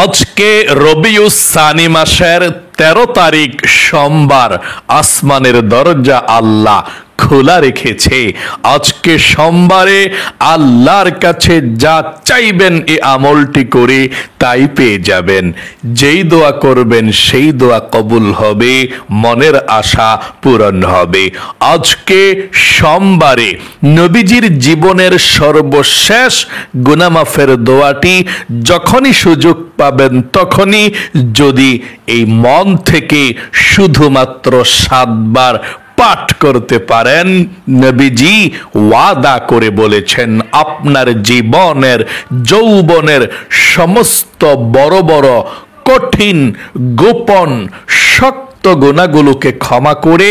আজকে রবিউস সানি মাসের 13 তারিখ সোমবার। আসমানের দরজা আল্লাহ খোলা রেখেছে। আজকে সোমবারে আল্লাহর কাছে যা চাইবেন এই আমলটি করে তাই পেয়ে যাবেন। যেই দোয়া করবেন সেই দোয়া কবুল হবে, মনের আশা পূরণ হবে। আজকে সোমবারে নবীজির জীবনের সর্বশেষ গুনাহ মাফের দোয়াটি যখনই সুযোগ পাবেন তখনই যদি এই মন থেকে শুধুমাত্র 7 বার পাঠ করতে পারেন, নবীজি ওয়াদা করে বলেছেন আপনার জীবনের যৌবনের সমস্ত বড় বড় কঠিন গোপন শক্ত গুনাহগুলোকে ক্ষমা করে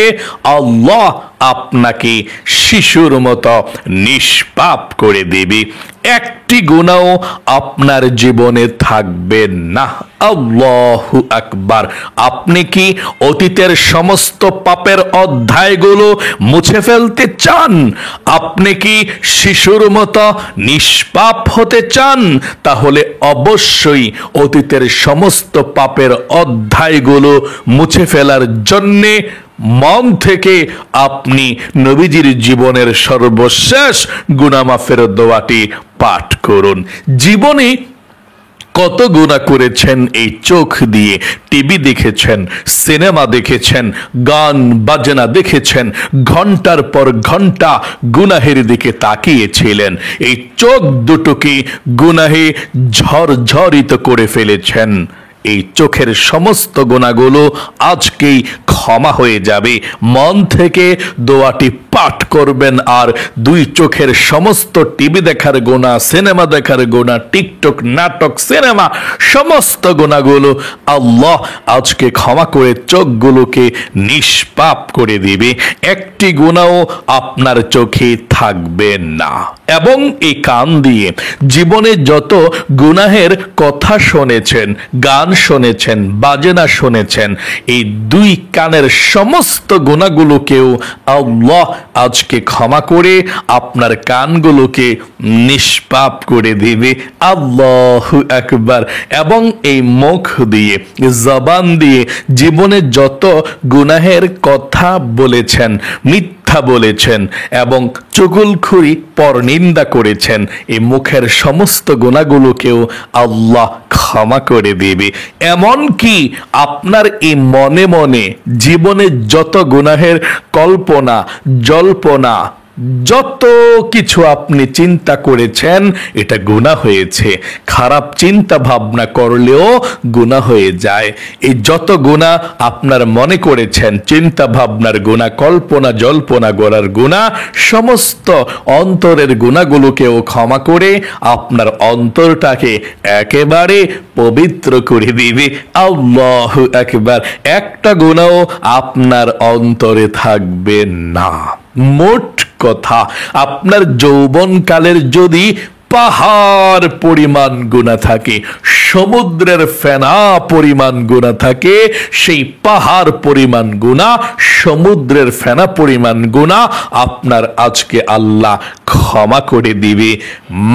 আল্লাহ আপনাকে শিশুর মতো নিষ্পাপ করে দেবে। একটি গুনাহও আপনার জীবনে থাকবে না। আল্লাহু আকবার। আপনি কি অতীতের সমস্ত পাপের অধ্যায়গুলো মুছে ফেলতে চান? আপনি কি শিশুর মতো নিষ্পাপ হতে চান? তাহলে অবশ্যই অতীতের সমস্ত পাপের অধ্যায়গুলো মুছে ফেলার জন্যে মন থেকে আপনি নবীজির জীবনের সর্বশেষ গুনাহ মাফের দোয়াটি পাঠ করুন। জীবনে কত গুনাহ করেছেন এই চোখ দিয়ে, টিভি দেখেছেন, সিনেমা দেখেছেন, গান বাজনা দেখেছেন, ঘন্টার পর ঘন্টা গুনাহের দিকে তাকিয়েছিলেন। এই চোখ দুটোকে গুনাহে ঝরঝরিত করে ফেলেছেন। এই চোখের সমস্ত গুনাহগুলো আজকেই ক্ষমা হয়ে যাবে। মন থেকে দোয়াটি পাঠ করবেন আর 2 চোখের সমস্ত টিভি দেখার গুনাহ, সিনেমা দেখার গুনাহ, টিকটক, নাটক, সিনেমা সমস্ত গুনাহগুলো আল্লাহ আজকে ক্ষমা করে চোখগুলোকে নিষ্পাপ করে দিবে। একটি গুনাহও আপনার চোখে থাকবে না। এবং এই কান দিয়ে জীবনে যত গুনাহের কথা শুনেছেন, গান শুনেছেন, বাজনা শুনেছেন, এই 2 কানের সমস্ত গুনাহগুলোকেও আল্লাহ আজকে ক্ষমা করে আপনার কানগুলোকে নিষ্পাপ করে দিবে। আল্লাহু আকবার। এবং এই মুখ দিয়ে, জবান দিয়ে জীবনে যত গুনাহের কথা বলেছেন, মিথ্যা বলেছেন এবং চুগলখড়ি পরনিন্দা করেছেন, এই মুখের সমস্ত গুনাহগুলোকেও আল্লাহ ক্ষমা করে দেবে। এমন কি আপনার এই মনে মনে জীবনে যত গুনাহের কল্পনা জল্পনা, যত কিছু আপনি চিন্তা করেছেন এটা গুনাহ হয়েছে, খারাপ চিন্তা ভাবনা করলেও গুনাহ হয়ে যায়। এই যত গুনাহ আপনার মনে করেছেন, চিন্তা ভাবনার গুনাহ, কল্পনা জল্পনা করার গুনাহ, সমস্ত অন্তরের গুনাহগুলোকেও ক্ষমা করে আপনার অন্তরটাকে একেবারে পবিত্র করে দিবে। আল্লাহু আকবার। একটা গুনাহও আপনার অন্তরে থাকবে না। মোট কথা, আপনার যৌবনকালের যদি পাহাড় পরিমাণ গুনাহ থাকে, সমুদ্রের ফেনা পরিমাণ গুনাহ থাকে, সেই পাহাড় পরিমাণ গুনাহ, সমুদ্রের ফেনা পরিমাণ গুনাহ আপনার আজকে আল্লাহ ক্ষমা করে দিবে,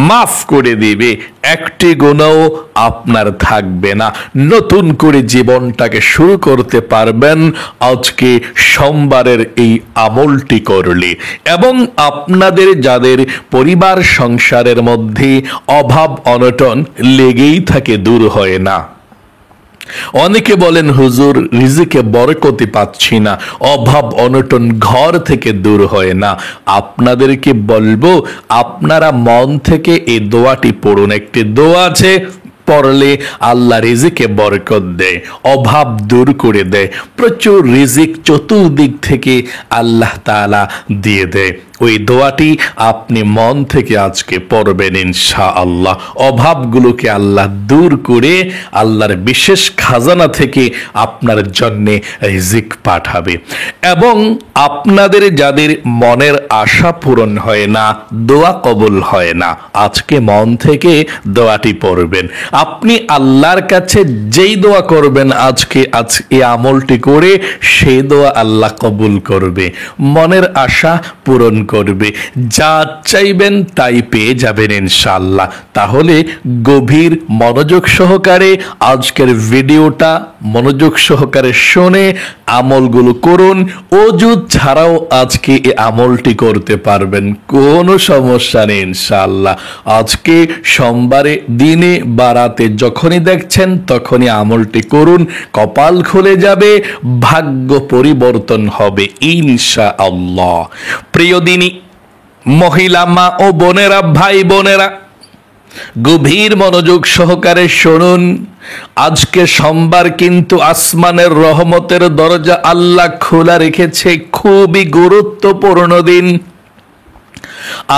মাফ করে দিবে। একটি গুনাহও আপনার থাকবে না। নতুন করে জীবনটাকে শুরু করতে পারবেন আজকে সোমবারের এই আমলটি করলে। এবং আপনাদের যাদের পরিবার সংসারের মধ্যে অভাব অনটন লেগেই থাকে, দূর হয় না। অনেকে বলেন হুজুর রিজিকে বরকতি পাচ্ছি না, অভাব অনটন ঘর থেকে দূর হয় না। আপনাদেরকে বলবো আপনারা মন থেকে এই দোয়াটি পড়ুন। একটি দোয়া আছে, পড়লে আল্লাহ রিজিকে বরকত দেয়, অভাব দূর করে দেয়, প্রচুর রিজিক চতুর্দিক থেকে আল্লাহ তাআলা দিয়ে দেয়। ওই দোয়াটি আপনি মন থেকে আজকে পড়বেন ইনশাআল্লাহ। অভাবগুলোকে আল্লাহ দূর করে আল্লাহর বিশেষ খাজানা থেকে আপনার জন্যে রিজিক পাঠাবে। এবং আপনাদের যাদের মনের আশা পূরণ হয় না, দোয়া কবুল হয় না, আজকে মন থেকে দোয়াটি পড়বেন। আপনি আল্লাহর কাছে যেই দোয়া করবেন আজকে এই আমলটি করে, সেই দোয়া আল্লাহ কবুল করবে। মনের আশা পূরণ করবে, যা চাইবেন তাই পেয়ে যাবেন ইনশাআল্লাহ। তাহলে গভীর মনোযোগ সহকারে আজকের ভিডিওটা মনোযোগ সহকারে শুনে আমলগুলো করুন। অজু ছাড়াও আজকে এই আমলটি করতে পারবেন, কোনো সমস্যা নেই ইনশাআল্লাহ। আজকে সোমবারে দিনে বা রাতে যখনই দেখছেন তখনই আমলটি করুন, কপাল খুলে যাবে, ভাগ্য পরিবর্তন হবে ইনশাআল্লাহ। প্রিয় দিনী মহিলা মা ও বোনেরা, ভাই বোনেরা, গভীর মনোযোগ সহকারে শুনুন। আজকে সোমবার, কিন্তু আসমানের রহমতের দরজা আল্লাহ খোলা রেখেছে। খুবই গুরুত্বপূর্ণ দিন।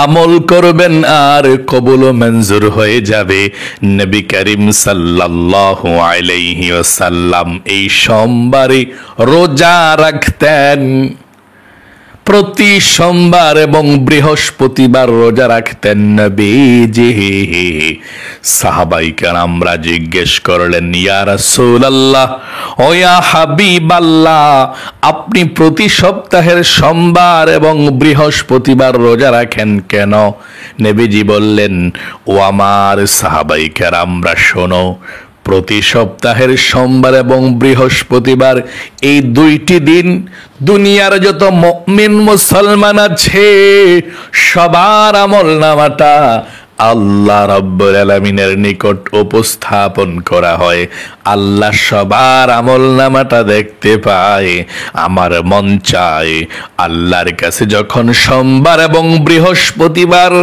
আমল করবেন আর কবুল মঞ্জুর হয়ে যাবে। নবী করিম সাল্লাল্লাহু আলাইহি ওয়াসাল্লাম এই সোমবারে রোজা রাখতেন। প্রতি সোমবার এবং বৃহস্পতিবার রোজা রাখতেন নবীজি। সাহাবায়ে কেরামরা জিজ্ঞেস করলেন, ইয়া রাসূলুল্লাহ, ও ইয়া হাবিবাল্লাহ, আপনি প্রতি সপ্তাহের সোমবার এবং বৃহস্পতিবার রোজা রাখেন কেন? নবীজি বললেন, ও আমার সাহাবায়ে কেরামরা শোনো, প্রতি সপ্তাহের সোমবার এবং বৃহস্পতিবার এই দুইটি দিন দুনিয়ার যত মুমিন মুসলমান আছে সবার আমলনামাটা আল্লাহ রাব্বুল আলামিনের নিকট উপস্থাপন করা হয়। আল্লাহ সবার আমলনামাটা দেখতে পায়। আমার মন চায় আল্লাহর কাছে যখন সোমবার এবং বৃহস্পতিবার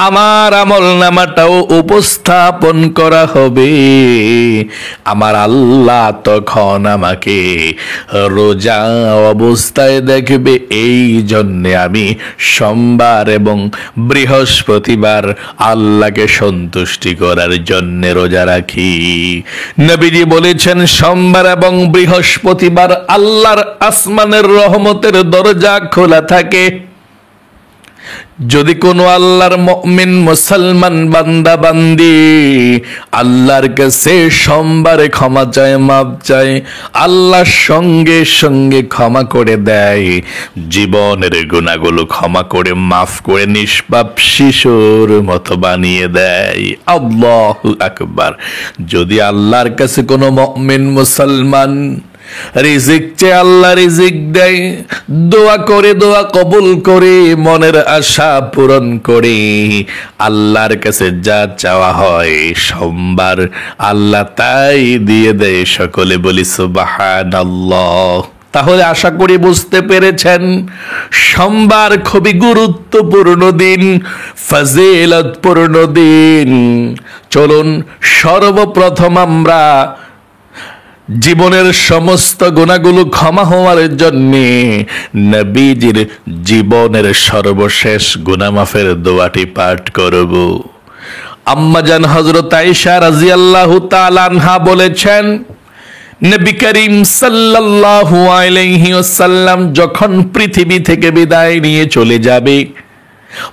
আমার আমলনামাটাও উপস্থাপন করা হবে, আমার আল্লাহ তখন আমাকে রোজা অবস্থায় দেখবে। এই জন্যে আমি সোমবার এবং বৃহস্পতিবার আল্লাহকে সন্তুষ্টি করার জন্য রোজা রাখি। নবীজি বলেছেন, সোমবার এবং বৃহস্পতিবার আল্লাহর আসমানের রহমতের দরজা খোলা থাকে। যদি কোনো আল্লাহর মুমিন মুসলমান বান্দা বান্দি আল্লাহর কাছে সোমবারে ক্ষমা চায়, মাপ চায়, আল্লাহ সঙ্গে সঙ্গে ক্ষমা করে দেয়। জীবনের গুনাহগুলো ক্ষমা করে মাফ করে নিষ্পাপ শিশুর মতো বানিয়ে দেয়। আল্লাহু আকবার। যদি আল্লাহর কাছে কোনো মুমিন মুসলমান রিজিক চেয়ে আল্লাহ রিজিক দেয়, দোয়া করে দোয়া কবুল করে মনের আশা পূরণ করে, আল্লাহর কাছে যা চাওয়া হয় সোমবার আল্লাহ তাই দিয়ে দেয়। সকলে বলি সুবহানাল্লাহ। তাহলে আশা করি বুঝতে পেরেছেন, সোমবার খুবই গুরুত্বপূর্ণ দিন, ফজিলতপূর্ণ দিন। চলুন সর্বপ্রথম আমরা জীবনের সমস্ত গুনাহগুলো ক্ষমা হওয়ার জন্যে নবীজির জীবনের সর্বশেষ গুনাহ মাফের দোয়াটি পাঠ করব। আম্মাজান হযরত আয়েশা রাদিয়াল্লাহু তাআলা আনহা বলেছেন, নবী করিম সাল্লাল্লাহু আলাইহি ওয়াসাল্লাম যখন পৃথিবী থেকে বিদায় নিয়ে চলে যাবে,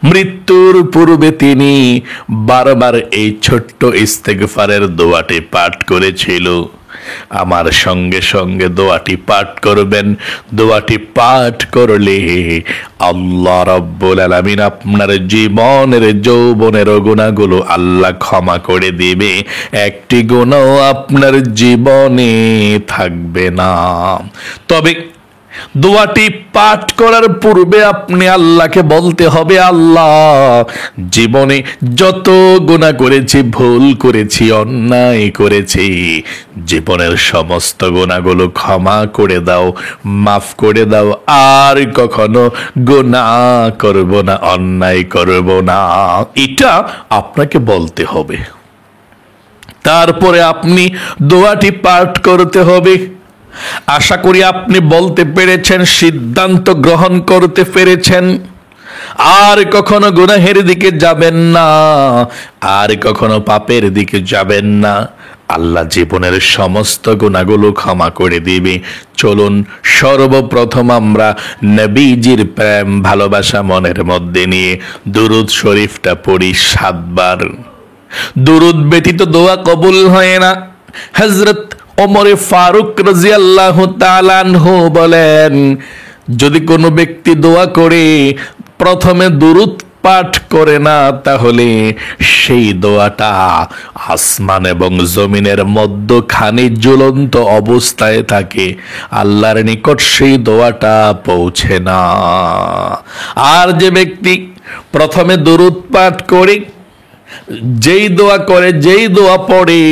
মৃত্যুর পূর্বে তিনি বারবার এই ছোট্ট ইস্তেগফারের দোয়াটি পাঠ করেছিল। আমার সঙ্গে সঙ্গে দোয়াটি পাঠ করবেন। দোয়াটি পাঠ করলে আল্লাহ রাব্বুল আলামিন আপনার জীবনের যৌবনের গুনাহগুলো আল্লাহ ক্ষমা করে দিবে। একটি গুনাহ আপনার জীবনে থাকবে না। তবে দোয়াটি পাঠ করার পূর্বে আপনি আল্লাহকে বলতে হবে, আল্লাহ জীবনে যত গুনাহ করেছি, ভুল করেছি, অন্যায় করেছি, জীবনের সমস্ত গুনাহগুলো ক্ষমা করে দাও, মাফ করে দাও। আর কখনো গুনাহ করব না, অন্যায় করব না। এটা আপনাকে বলতে হবে। তারপরে আপনি দোয়াটি পাঠ করতে হবে। আশা করি আপনি বলতে পেরেছেন, সিদ্ধান্ত গ্রহণ করতে পেরেছেন। আর কখনো গুনাহের দিকে যাবেন না, আর কখনো পাপের দিকে যাবেন না। আল্লাহ জীবনের সমস্ত গুনাহগুলো ক্ষমা করে দিবে। চলুন সর্বপ্রথম আমরা নবীজির প্রেম ভালোবাসা মনের মধ্যে নিয়ে দুরূদ শরীফটা পড়ি 7 বার। দুরূদ ব্যতীত দোয়া কবুল হয় না। হযরত ওমর ফারুক রাদিয়াল্লাহু তাআলা আনহু বলেন, যদি কোনো ব্যক্তি দোয়া করে প্রথমে দুরূদ পাঠ করে না, তাহলে সেই দোয়াটা আসমান এবং জমিনের মধ্যখানে ঝুলন্ত অবস্থায় থাকে, আল্লাহর নিকট সেই দোয়াটা পৌঁছে না। আর যে ব্যক্তি প্রথমে দুরূদ পাঠ করে, যেই দোয়া করে, যেই দোয়া পড়ে,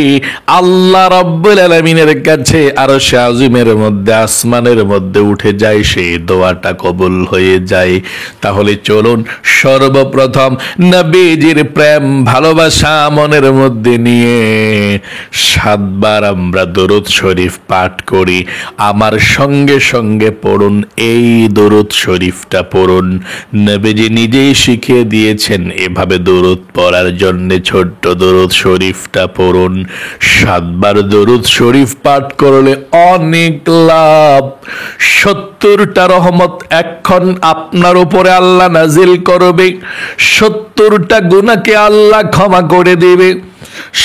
আল্লাহ রাব্বুল আলামিনের কাছে আরশে আজিমের মধ্যে, আসমানের মধ্যে উঠে যায়, সেই দোয়াটা কবুল হয়ে যায়। তাহলে চলুন সর্বপ্রথম নবীজির প্রেম ভালোবাসা মনের মধ্যে নিয়ে 7 বার আমরা দরুদ শরীফ পাঠ করি। আমার সঙ্গে সঙ্গে পড়ুন, এই দরুদ শরীফটা পড়ুন। নবীজি নিজেই শিখিয়ে দিয়েছেন এভাবে দরুদ পড়ার জন্য। ছোট্ট দরুদ শরীফটা পড়ুন। 7 বার দরুদ শরীফ পাঠ করলে অনেক লাভ। 70টা রহমত এখন আপনার উপরে আল্লাহ নাজিল করবে। 70টা গুনাহকে আল্লাহ ক্ষমা করে দেবে।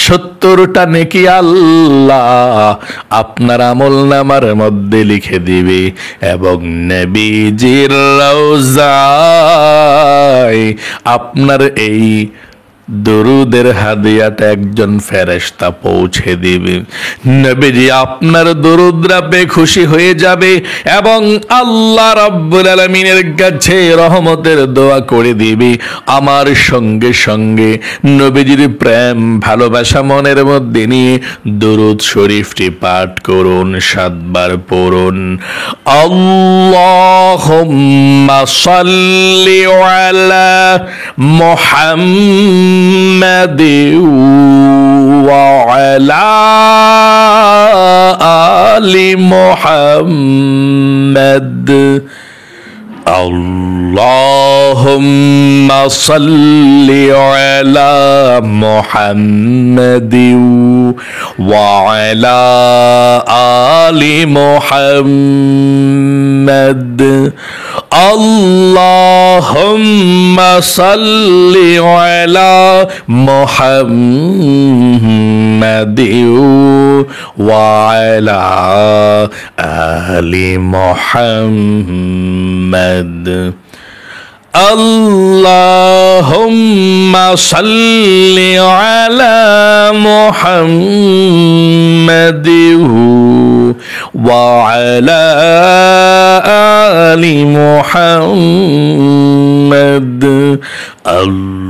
70টা নেকি আল্লাহ আপনার আমলনামার মধ্যে লিখে দিবে। এবং নবীজির রওজায় আপনার এই দরুদের হাদিয়াটা একজন ফেরেশতা পৌঁছে দিবে। নবীজি আপনার দরুদরা পেয়ে খুশি হয়ে যাবে এবং আল্লাহ রাব্বুল আলামিনের কাছে রহমতের দোয়া করে দিবে। আমার সঙ্গে সঙ্গে নবীজির প্রেম ভালোবাসা মনের মধ্যে নিয়ে দরুদ শরীফটি পাঠ করুন, 7 বার পড়ুন। আল্লাহুম্মা সাল্লি আলা মুহাম্মাদ ওয়া আলা আলি মুহাম্মাদ। আল্লাহুম্মা সাল্লি আলা মুহাম্মাদ ওয়া আলা আলি মুহাম্মাদ। আল্লাহুম্মা সাল্লি আলা মুহাম্মাদ ওয়া আলা আলি মুহাম্মাদ। আল্লাহুম্মা সাল্লি আলা মুহাম্মাদ ওয়া আলা আলি মুহাম্মাদ।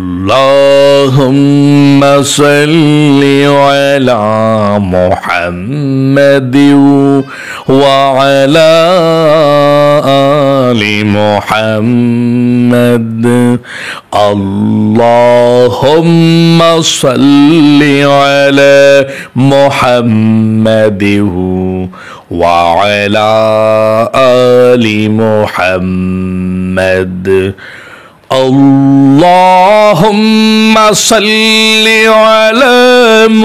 আল্লাহুম্মা সাল্লি আলা মুহাম্মাদ ওয়া আলা আলি মুহাম্মাদ। আল্লাহুম্মা সাল্লি আলা মুহাম্মাদ ওয়া আলা আলি মুহাম্মাদ। اللهم صل على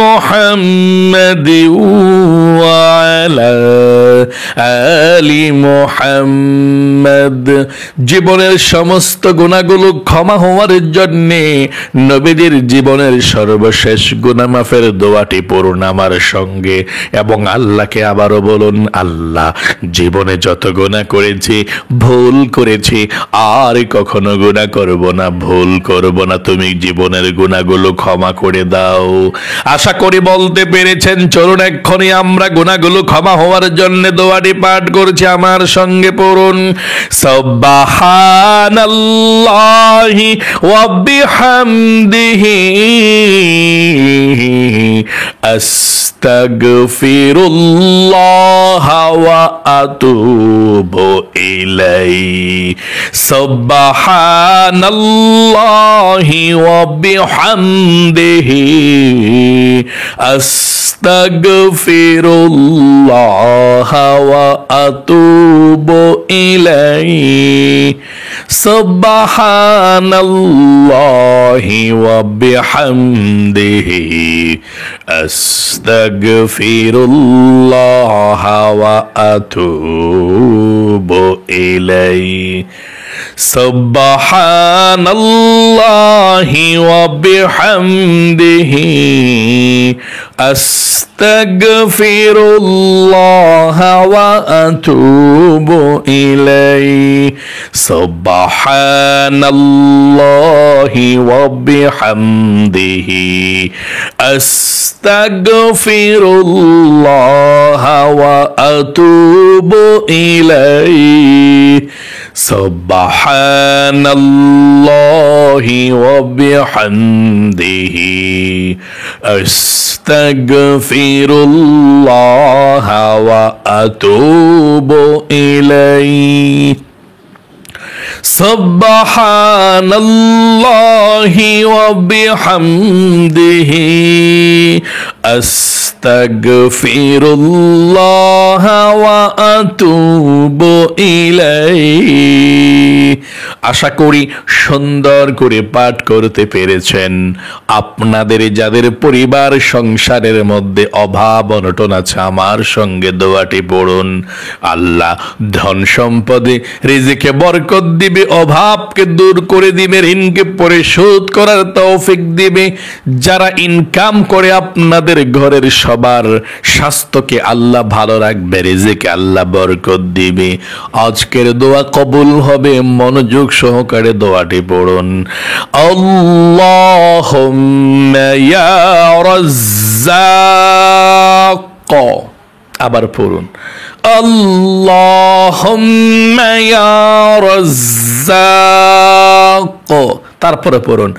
محمد وعلى آل محمد। জীবনের সমস্ত গুনাহগুলো ক্ষমা হওয়ার জন্য নবীজির জীবনের সর্বশেষ গুনাহ মাফের দোয়াটি পড়ুন আমার সঙ্গে এবং আল্লাহকে আবারও বলুন, আল্লাহ জীবনে যত গুনাহ করেছি, ভুল করেছি, আর কখনো গুনাহ করব না, ভুল করব না, তুমি জীবনের গুনাহগুলো ক্ষমা করে দাও। আশা করি বলতে পেরেছেন। চলুন এক্ষুনি আমরা গুনাহগুলো ক্ষমা হওয়ার জন্য দোয়াটি পাঠ করছি, আমার সঙ্গে পড়ুন। সুবহানাল্লাহি ওয়া বিহামদিহি আস্তাগফিরুল্লাহ ওয়া আতুবু ইলাইহি। সুবহানাল্লাহি ওয়া বিহামদিহি আস্তাগফিরুল্লাহ ওয়া আতুবু ইলাইহি। সুবহানাল্লাহি ওয়া বিহামদিহি আস্তাগফিরুল্লাহ ওয়া আতুবু ইলাইহি। সুবহানাল্লাহি ওয়া বিহামদিহি আস্তাগফিরুল্লাহ ওয়া আতুবু ইলাইহি সুবহানাল্লাহি ওয়া বিহামদিহি আস্তাগফিরুল্লাহ ওয়া আতুবু ইলাইহি সুবহানাল্লাহি ওয়া বিহামদিহি আস্তাগফিরুল্লাহ ওয়া আতুবু ইলাইহি সুবহানাল্লাহি ওয়া বিহামদিহি আস্তাগফিরুল্লাহ ওয়া আতুবু ইলাইহি। আশা করি সুন্দর করে পাঠ করতে পেরেছেন। আপনাদের যাদের পরিবার সংসারের মধ্যে অভাব অনটন আছে, আমার সঙ্গে দোয়াটি পড়ুন। আল্লাহ ধন সম্পদে রিজিকে বরকত দিবে, অভাবকে দূর করে দিবে, ঋণকে পরিশোধ করার তৌফিক দিবে। যারা ইনকাম করে আপনাদের ঘরের সবার স্বাস্থ্যকে আল্লাহ ভালো রাখবে, রিজিকে আল্লাহ বরকত দিবে। আজকের দোয়া কবুল হবে। মনোযোগ সহকারে দোয়াটি পড়ুন। আল্লাহুম্মা ইয়া রাজ্জাক। আবার পড়ুন। আল্লাহুম্মা ইয়া রাজ্জাক। তারপরে পড়ুন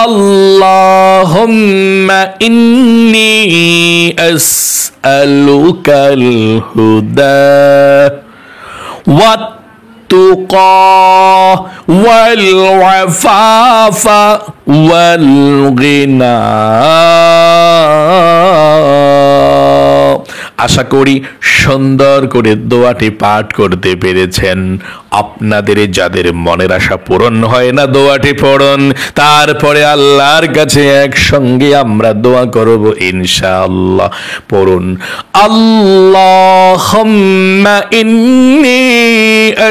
আল্লাহুম্মা ইন্নী আসআলুকাল হুদা ওয়াত التقى والعفاف والغنى। আশা করি সুন্দর করে দোয়াটি পাঠ করতে পেরেছেন। আপনাদের যাদের মনের আশা পূরণ হয় না, দোয়াটি পড়ুন। তারপরে আল্লাহর কাছে একসঙ্গে আমরা দোয়া করব ইনশাআল্লাহ। পড়ুন আল্লাহুম্মা ইন্নী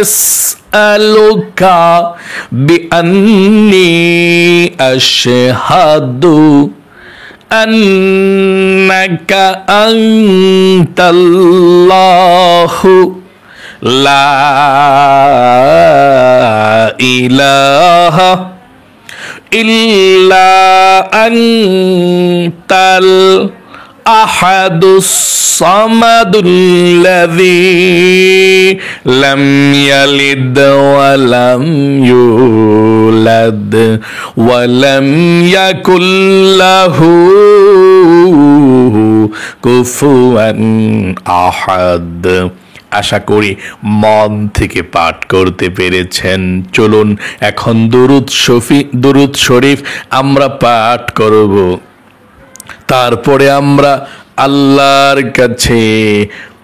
আসআলুকা বিআন্নী আশহাদু আন্নাকা আনতাল্লাহু লা ইলাহা ইল্লা আনতাল আহাদুস সামাদুল্লাযী লাম ইয়ালিদ ওয়া লাম ইউলাদ ওয়া লাম ইয়াকুল লাহু কুফুয়ান আহাদ। আশা করি মন থেকে পাঠ করতে পেরেছেন। চলুন এখন দুরূদ শরীফ আমরা পাঠ করব। তারপরে আমরা আল্লাহর কাছে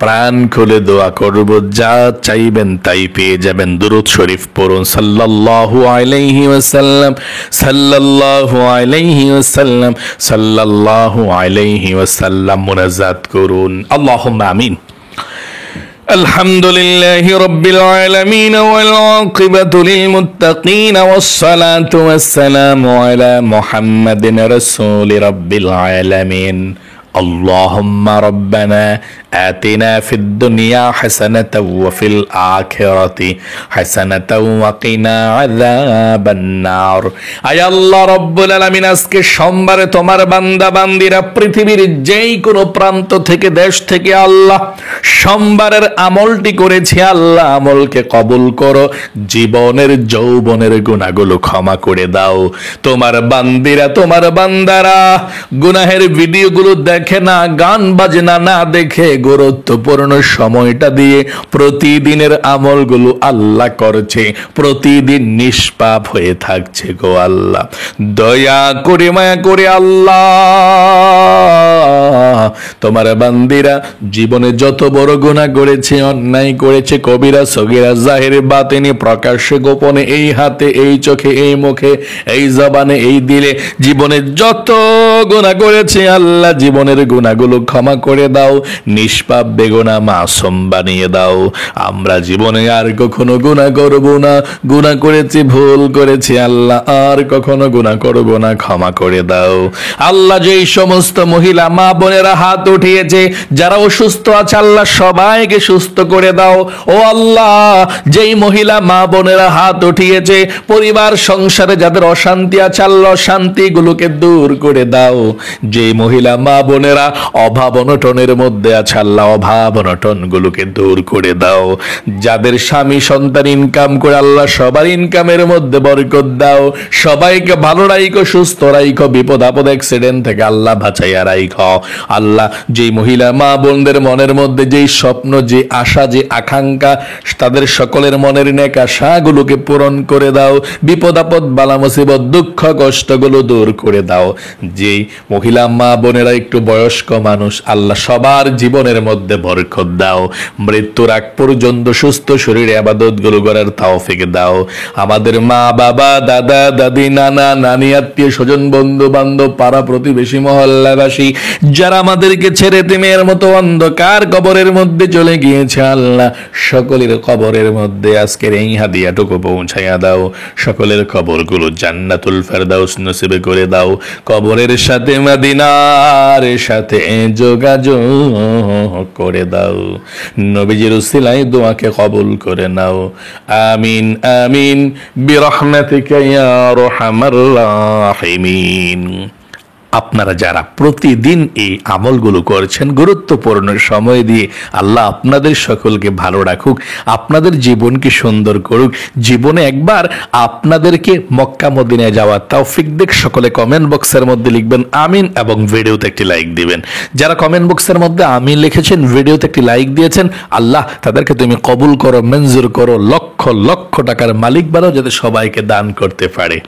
প্রাণ খুলে দোয়া করব, যা চাইবেন তাই পেয়ে যাবেন। দুরূদ শরীফ পড়ুন। সাল্লাল্লাহু আলাইহি ওয়াসাল্লাম, সাল্লাল্লাহু আলাইহি ওয়াসাল্লাম, সাল্লাল্লাহু আলাইহি ওয়াসাল্লাম মুনাজাত করুন। আল্লাহুম্মা আমিন। আলহামদুলিল্লাহি রাব্বিল আলামিন ওয়াল আকিবাতু লিল মুত্তাকিন ওয়াস সালাতু ওয়াস সালামু আলা মুহাম্মাদিন রাসূলি রাব্বিল আলামিন। اللهم ربنا آتنا في الدنيا حسنة وفي الآخرة حسنة وقنا عذاب النار। আয় আল্লাহ রব্বুল আলামিন, আজকে সোমবারে তোমার বান্দা বান্দিরা পৃথিবীর যেই কোনো প্রান্ত থেকে, দেশ থেকে আল্লাহ সোমবারের আমলটি করেছে। আল্লাহ আমলকে কবুল করো, জীবনের যৌবনের গুনাহগুলো ক্ষমা করে দাও। তোমার বান্দিরা, তোমার বান্দারা গুনাহের ভিডিওগুলো দেখে না, গান বাজনা না দেখে গুরুত্বপূর্ণ সময়টা দিয়ে প্রতিদিনের আমলগুলো আল্লাহ করছে, প্রতিদিন নিষ্পাপ হয়ে থাকছে। গো আল্লাহ, দয়া করে মায়া করে আল্লাহ তোমার বান্দিরা জীবনে যত বড় গুনাহ করেছে, অন্যায় করেছে, কবিরা সগীরা জাহিরে বাতিনি, প্রকাশ্যে গোপনে, এই হাতে, এই চোখে, এই মুখে, এই জবানে, এই দিলে, জীবনে যত গুনাহ করেছে আল্লাহ জীবনের গুনাহগুলো ক্ষমা করে দাও, নিষ্পাপ বেগুনাহ মাসুম বানিয়ে দাও। আমরা জীবনে আর কখনো গুনাহ করব না, গুনাহ করেছি, ভুল করেছি আল্লাহ, আর কখনো গুনাহ করব না, ক্ষমা করে দাও। আল্লাহ যেই সমস্ত মহিলা মা বোনেরা হাত উঠিয়েছে, যারা অসুস্থ আছে আল্লাহ সবাইকে সুস্থ করে দাও। ও আল্লাহ, যেই মহিলা মা বোনেরা হাত উঠিয়েছে, পরিবার সংসারে যাদের অশান্তি আছে আল্লাহ শান্তিগুলোকে দূর করে দাও। যেই মহিলা মা বোনেরা অভাব অনটনের মধ্যে আছে আল্লাহ অভাব অনটন গুলোকে দূর করে দাও। যাদের স্বামী সন্তান ইনকাম করে আল্লাহ সবার ইনকামের মধ্যে বরকত দাও। সবাইকে ভালো রাইখো, সুস্থ রাইখো, বিপদ আপদ অ্যাক্সিডেন্ট থেকে আল্লাহ বাঁচাইয়া রাইখো। আল্লাহ যেই মহিলা মা বোনদের মনের মধ্যে যেই স্বপ্ন, যে আশা, যে আকাঙ্ক্ষা, তাদের সকলের মনের নেক আশাগুলোকে পূরণ করে দাও। বিপদ আপদ বালা মুসিবত দুঃখ কষ্টগুলো দূর করে দাও। যেই মহিলা মা বোনেরা একটু বয়স্ক মানুষ আল্লাহ সবার জীবনের মধ্যে বরকত দাও। মৃত্যুর আগ পর্যন্ত সুস্থ শরীরে ইবাদত গুলো করার তৌফিক দাও। আমাদের মা বাবা, দাদা দাদি, নানা নানি, আত্মীয় স্বজন, বন্ধু বান্ধব, পাড়া প্রতিবেশী, মহল্লাবাসী যারা আমাদেরকে ছেড়ে তিমের মতো অন্ধকার কবরের মধ্যে চলে গিয়েছে আল্লাহ সকলের কবরের মধ্যে আজকের এই হাদিয়াটুকু পৌঁছাইয়া দাও। সকলের কবরগুলো জান্নাতুল ফেরদাউস নসিবে করে দাও। কবরের সাথে মদিনার সাথে যোগাযোগ করে দাও। নবীজির উসিলায় দোয়াকে কবুল করে নাও। আমিন আমিন বিরহমাতিকা ইয়া আরহামার রাহিমিন। আপনারা যারা প্রতিদিন এই আমলগুলো করছেন গুরুত্বপূর্ণ সময় দিয়ে, আল্লাহ আপনাদের সকলকে ভালো রাখুক, আপনাদের জীবনকে সুন্দর করুক। জীবনে একবার আপনাদেরকে মক্কা মদিনায় যাওয়ার তৌফিক দিক। সকলে কমেন্ট বক্সের মধ্যে লিখবেন আমিন এবং ভিডিওতে একটি লাইক দিবেন। যারা কমেন্ট বক্সের মধ্যে আমিন লিখেছেন, ভিডিওতে একটি লাইক দিয়েছেন, আল্লাহ তাদেরকে তুমি কবুল করো, মঞ্জুর করো, লক্ষ লক্ষ টাকার মালিক বানাও যাতে সবাইকে দান করতে পারে।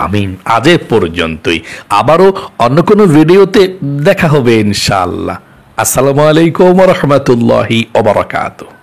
আমিন। আজ এ পর্যন্তই, আবারও অন্য কোনো ভিডিওতে দেখা হবে ইনশাআল্লাহ। আসসালামু আলাইকুম ওয়া রাহমাতুল্লাহি ওয়া বারাকাতুহু।